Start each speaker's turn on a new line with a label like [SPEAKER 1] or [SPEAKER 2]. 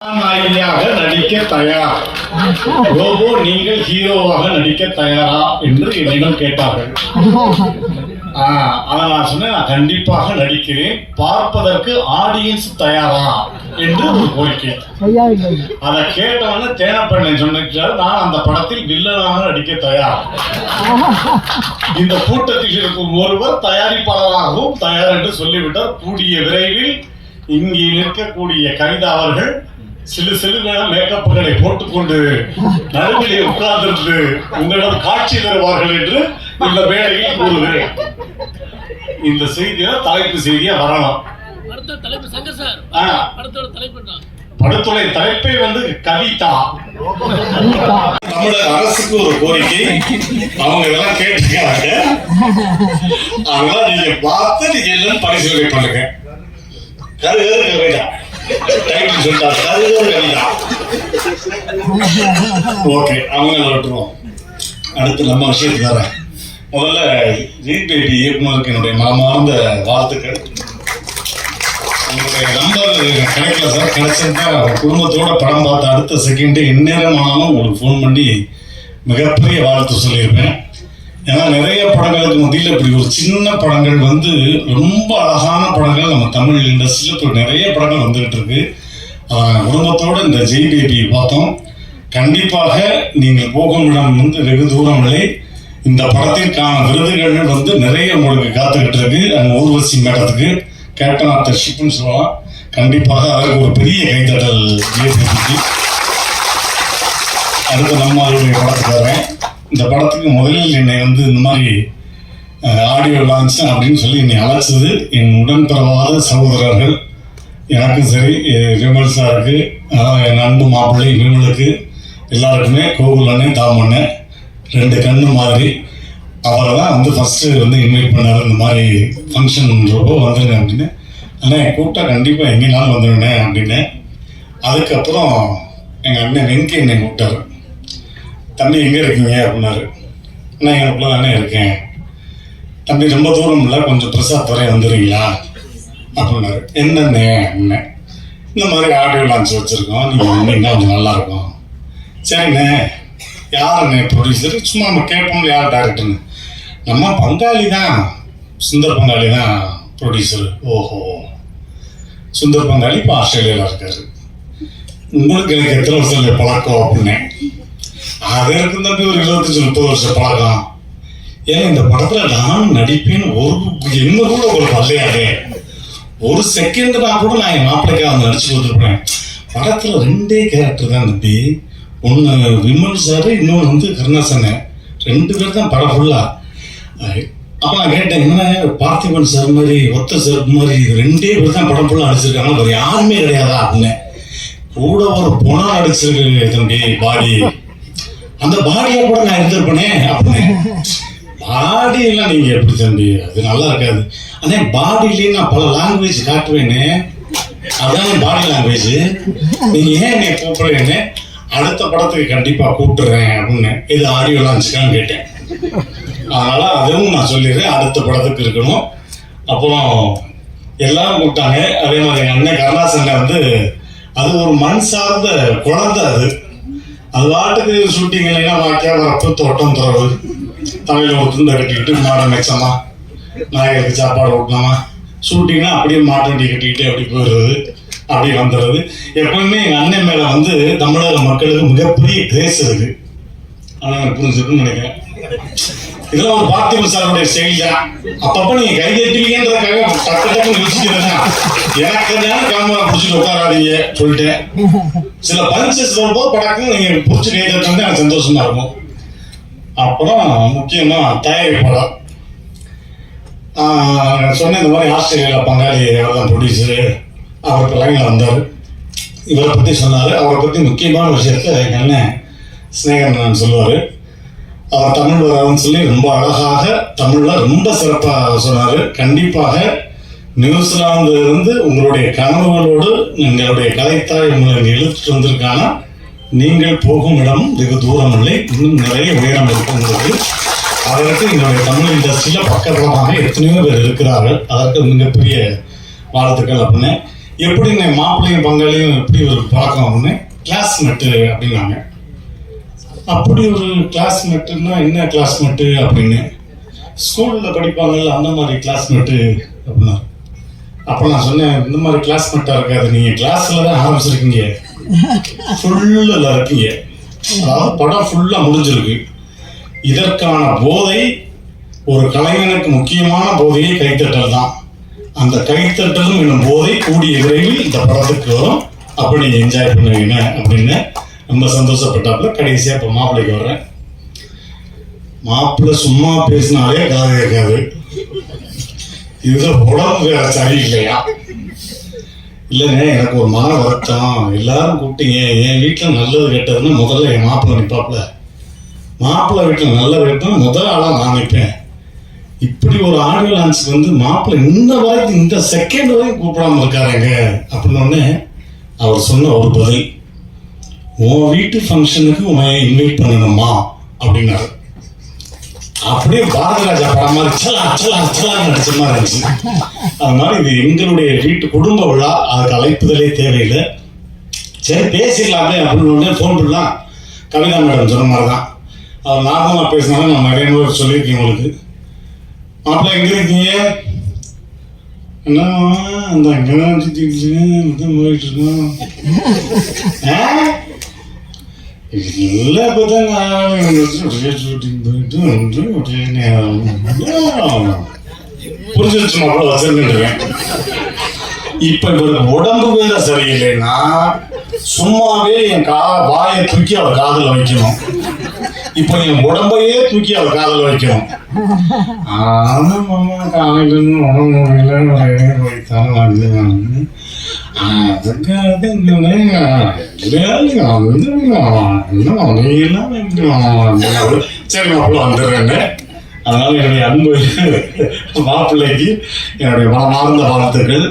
[SPEAKER 1] நாயகியாக நடிக்க தயார். ரோபோ, நீங்கள் ஹீரோவாக நடிக்க தயாரா என்று என்னிடம் கேட்டார்கள். அதை நான் சொன்னேன், நான் கண்டிப்பாக நடிக்கிறேன். பார்ப்பதற்கு ஆடியன்ஸ் தயாரா என்று ஒரு கோரிக்கை. அதை கேட்டவன தேனப்பண்ணை சொன்னால், நான் அந்த படத்தில் வில்லனாக நடிக்க தயார். இந்த கூட்டத்தில் இருக்கும் ஒருவர் தயாரிப்பாளராகவும் தயார் என்று சொல்லிவிட்டார். கூடிய விரைவில் இங்கே நிற்கக்கூடிய கவிதா அவர்கள் சிறு மேக்கப்புகளை போட்டுக்கொண்டு நடுவிலே உட்கார்ந்து உங்களிடம் காட்சி தருவார்கள் என்று இந்த வேளையில் கூறுகிறேன். இந்த செய்தியா தலைப்பு செய்தியா வரலாம். படத்துடைய தலைப்பே கவிதா. தமிழக அரசுக்கு ஒரு கோரிக்கை, அவங்க இதெல்லாம் கேட்டிருக்காங்க. அதெல்லாம் நீங்க பார்த்து நீங்க எல்லாம் பரிசீலனை பண்ணுங்க. கவிதா டைட்டில் சொல்லிட்டாரு, கவிதா. ஓகே, அவங்க விட்டுருவோம். அடுத்து நம்ம விஷயத்துக்கு வரேன். முதல்ல ஜிபேடி இயக்குனருக்கு என்னுடைய மனமார்ந்த வாழ்த்துக்கள். உங்களுடைய நம்பர் கிடைக்கல சார், கிடைச்சிருந்தா குடும்பத்தோட படம் பார்த்த அடுத்த செகண்டு எந்நேரம் ஆனாலும் உங்களுக்கு ஃபோன் பண்ணி மிகப்பெரிய வாழ்த்து சொல்லியிருப்பேன். ஏன்னா நிறைய படங்களுக்கு மத்தியில் இப்படி ஒரு சின்ன படங்கள் ரொம்ப அழகான படங்கள் நம்ம தமிழ் இண்டஸ்ட்ரியில் இப்போ நிறைய படங்கள் வந்துகிட்டு இருக்கு. குடும்பத்தோடு இந்த ஜெய் பேபி பார்த்தோம். கண்டிப்பாக நீங்கள் போகும் இடம் வெகு தூரம் இல்லை. இந்த படத்திற்கான விருதுகள் நிறைய உங்களுக்கு காத்துக்கிட்டு இருக்கு. அங்கே ஊர்வசி மேடத்துக்கு கேப்டன் ஆஃப் த ஷிப்னு சொல்லலாம். கண்டிப்பாக அதற்கு ஒரு பெரிய கைத்தட்டல் ஜெய் பேபிக்கு. அடுத்து நம்ம அவருடைய படத்துக்கு வரேன். இந்த படத்துக்கு முதலில் என்னை இந்த மாதிரி ஆடியோ லான்ச் அப்படின்னு சொல்லி என்னை அழைச்சது என் உடன்பிறவாத சகோதரர்கள். எனக்கும் சரி, விமல் சாருக்கு, என் அன்பு மாப்பிள்ளை விமலுக்கு, எல்லாருக்குமே கோகுல் அண்ணன், தாமண்ணன், 2 கண்ணு மாதிரி. அவரை தான் ஃபஸ்ட்டு இன்வைட் பண்ணார். இந்த மாதிரி ஃபங்க்ஷன்றப்போ வந்துருங்க அப்படின்னு. ஆனால் கூப்பிட்டா கண்டிப்பாக எங்கேனாலும் வந்துடுவேன் அப்படின்னு. அதுக்கப்புறம் எங்கள் அண்ணன் வெங்கி என்னை கூப்பிட்டாரு. தம்பி எங்கே இருக்கீங்க அப்படின்னாரு. நான் எனக்குள்ள தானே இருக்கேன். தம்பி ரொம்ப தூரம் இல்லை, கொஞ்சம் பிரசாத் வரைய வந்துடுறீங்களா அப்படின்னாரு. என்னண்ணே அப்படின்னேன். இந்த மாதிரி ஆடியோ லான்ச் வச்சுருக்கோம், நீங்கள் வந்தீங்கன்னா கொஞ்சம் நல்லாயிருக்கும். சரிண்ணே, யாருண்ணே ப்ரொடியூசர்? சும்மா நம்ம கேட்போம் யார் டேரக்டர்னு. நம்ம பங்காளி தான், சுந்தர் பங்காளி தான் ப்ரொடியூசர். ஓஹோ, சுந்தர் பங்காளி இப்போ ஆஸ்திரேலியாவில் இருக்காரு. உங்களுக்கு எனக்கு எத்தனை வருஷம் பழக்கம் அப்படின்னேன். அது இருக்கும் தம்பி, ஒரு 25-30 வருஷம் பழக்கம். ஏன்னா இந்த படத்துல நான் நடிப்பேன்னு என்ன கூட ஒரு பல்லையாதே ஒரு செகண்ட்னா கூட நான் என் மாப்பிள்ளைக்காக நடிச்சு கொடுத்துருப்பேன். படத்துல 2 கேரக்டர் தான் தம்பி. ஒன்று விமல் சார், இன்னொன்று கருணாசன். 2 பேர் தான் படம் ஃபுல்லா. அப்போ நான் கேட்டேன், என்ன பார்த்திபன் சார் மாதிரி, ஒத்த சார் மாதிரி 2 பேர் தான் படம் ஃபுல்லா நடிச்சிருக்காங்க, வேறு யாருமே கிடையாதா அப்படின்னு. கூட ஒரு பொணம் நடிச்சிருக்கு தம்பி, பாடி. அந்த பாடியை கூட நான் எடுத்துருப்பேனே அப்படின்னு. பாடி எல்லாம் நீங்க எப்படி தம்பி, அது நல்லா இருக்காது. ஆனால் பாடியிலேயே நான் பல லாங்குவேஜ் காட்டுவேன்னு, அதான் பாடி லாங்குவேஜ். நீங்க ஏன் என்னை கூப்பிடுறேன்னு, அடுத்த படத்துக்கு கண்டிப்பா கூப்பிட்டுறேன் அப்படின்னு. இது ஆடியோ லான்ச்சுக்கான்னு கேட்டேன். அதனால அதுவும் நான் சொல்லிடுறேன், அடுத்த படத்துக்கு இருக்கணும். அப்புறம் எல்லாரும் கூப்பிட்டாங்க. அதே மாதிரி எங்க அண்ணன் கருணாசன் அது ஒரு மண் சார்ந்த குழந்தை. அது வாட்டுக்கு ஷூட்டிங் இல்லைன்னா வாக்கியா வரப்பு, தோட்டம், துறவு, தலையில் ஒரு துண்டை கட்டிக்கிட்டு மாடம் மேய்ச்சமா, நாய்களுக்கு சாப்பாடு ஊட்டலாமா, ஷூட்டிங்னா அப்படியே மாட்டு வண்டி கட்டிக்கிட்டு அப்படி போயிடுறது, அப்படி வந்துடுறது. எப்பவுமே எங்கள் அண்ணன் மேலே தமிழக மக்களுக்கு மிகப்பெரிய கிரேஸ் இருக்கு. ஆனால் எனக்கு புரிஞ்சுக்குன்னு நினைக்கிறேன். இதெல்லாம் ஒரு பார்த்திபன் சாருடைய ஸ்டைல் தான். அப்பப்போ நீங்க கை தட்டுவீங்கன்றதுக்காக டக்கு டக்குன்னு யோசிக்கிறேன்னா, எனக்கு கேமரா பிடிச்சிட்டு உட்காராதீங்க சொல்லிட்டேன். சில பஞ்சஸ் வரும்போது படக்கும் நீங்க பிடிச்சி கை தட்டு எனக்கு சந்தோஷமா இருக்கும். அப்புறம் முக்கியமா தயாரிப்பாளர் சொன்ன இந்த மாதிரி ஆஸ்திரேலியாவில் பங்காளி தான் ப்ரொடியூசரு, அவருக்கு லைனில் வந்தார். இவரை பற்றி சொன்னார். அவரை பற்றி முக்கியமான விஷயத்த எங்கள் அண்ணன் ஸ்நேகன் சொல்லுவார். அவர் தமிழ் வராதுன்னு சொல்லி ரொம்ப அழகாக தமிழில் ரொம்ப சிறப்பாக சொன்னார். கண்டிப்பாக நியூசிலாந்து உங்களுடைய கனவுகளோடு எங்களுடைய கலைத்தாய் உங்களை இழுத்துட்டு வந்திருக்கானா, நீங்கள் போகும் இடம் வெகு தூரம் இல்லை, இன்னும் நிறைய உயரம் இருக்கு உங்களுக்கு. அதற்கு எங்களுடைய தமிழ் இண்டஸ்ட்ரியில் பக்கபலமாக எத்தனையோ பேர் இருக்கிறார்கள். அதற்கு மிகப்பெரிய வாழ்த்துக்கள் அப்படின்னு. எப்படி மாப்பிள்ளையும் பங்காளியும் எப்படி ஒரு பழக்கம் அப்படின்னு கிளாஸ்மேட்டு அப்படின்னாங்க. அப்படி ஒரு கிளாஸ்மேட்டுன்னா என்ன கிளாஸ்மேட்டு அப்படின்னு, ஸ்கூலில் படிப்பாங்கல்ல அந்த மாதிரி கிளாஸ்மேட்டு அப்படின்னா. அப்போ நான் சொன்னேன், இந்த மாதிரி கிளாஸ்மேட்டாக இருக்காது, நீங்கள் கிளாஸில் தான் ஆரம்பிச்சிருக்கீங்க, ஃபுல்லில் இருக்கீங்க, அதாவது படம் ஃபுல்லாக முடிஞ்சிருக்கு. இதற்கான போதை ஒரு கலைஞனுக்கு முக்கியமான போதையை கைத்தட்டல் தான். அந்த கைத்தட்டலும் என்னும் போதை கூடிய விரைவில் இந்த படத்துக்கு வரும், அப்படி நீங்கள் என்ஜாய் பண்ணுவீங்க அப்படின்னு ரொம்ப சந்தோஷப்பட்டாப்புல. கடைசியாக இப்போ மாப்பிள்ளைக்கு வர்றேன். மாப்பிள்ளை சும்மா பேசினாலே காது கேட்காது, இதுல உடம்பு வேற சரியில்லையா? இல்லைங்க, எனக்கு ஒரு மன வருத்தம், எல்லாரும் கூப்பிட்டீங்க, என் வீட்டில் நல்லது கேட்டதுன்னா முதல்ல என் மாப்பிள்ளை நிற்பாப்புல, மாப்பிள்ளை வீட்டில் நல்லது கேட்டதுன்னா முதல் ஆளாக நான் நிற்பேன். இப்படி ஒரு ஆடியோ லான்ச்சுக்கு வந்து மாப்பிள்ளை இந்த வரைக்கும் இந்த செகண்ட் வரைக்கும் கூப்பிடாம இருக்காருங்க அப்படின்னு அவர் சொன்ன ஒரு பதில், உன் வீட்டு ஃபங்க்ஷனுக்கு உன்னை இன்வைட் பண்ணணுமா அப்படின்னாரு. அப்படியே பாரதிராஜா படம் மாதிரி அச்சலா அச்சலா அச்சலா நடிச்ச மாதிரி இருந்துச்சு. அது மாதிரி இது எங்களுடைய வீட்டு குடும்ப விழா, அதுக்கு அழைப்புதலே தேவையில்லை, சரி பேசிக்கலாமே அப்படின்னு ஃபோன் பண்ணலாம். கவிதா மேடம் சொன்ன மாதிரி தான், அவர் நார்மலாக பேசினாலும் நான் நிறைய முறை சொல்லியிருக்கேன் உங்களுக்கு. மாப்பிள்ளை எங்கே இருக்கீங்க? என்ன அந்த அங்கெல்லாம் போயிட்டு இருக்கோம் இல்லை, புரிஞ்சிருச்சு மாப்பிள்ள வச்சிருக்கேன். இப்ப இவருக்கு உடம்பு வேற சரியில்லைன்னா சும்மாவே என் வாயை தூக்கி அவர் காதல வைக்கணும், இப்ப என் உடம்பையே தூக்கி அவர் காதல வைக்கணும். ஆனா மாமா காலையில உடம்பு சரி மாப்பிள்ள வந்துடுறேன்னு. அதனால என்னுடைய அன்பு மாப்பிள்ளைக்கு என்னுடைய மனமார்ந்த வாழ்த்துக்கள்.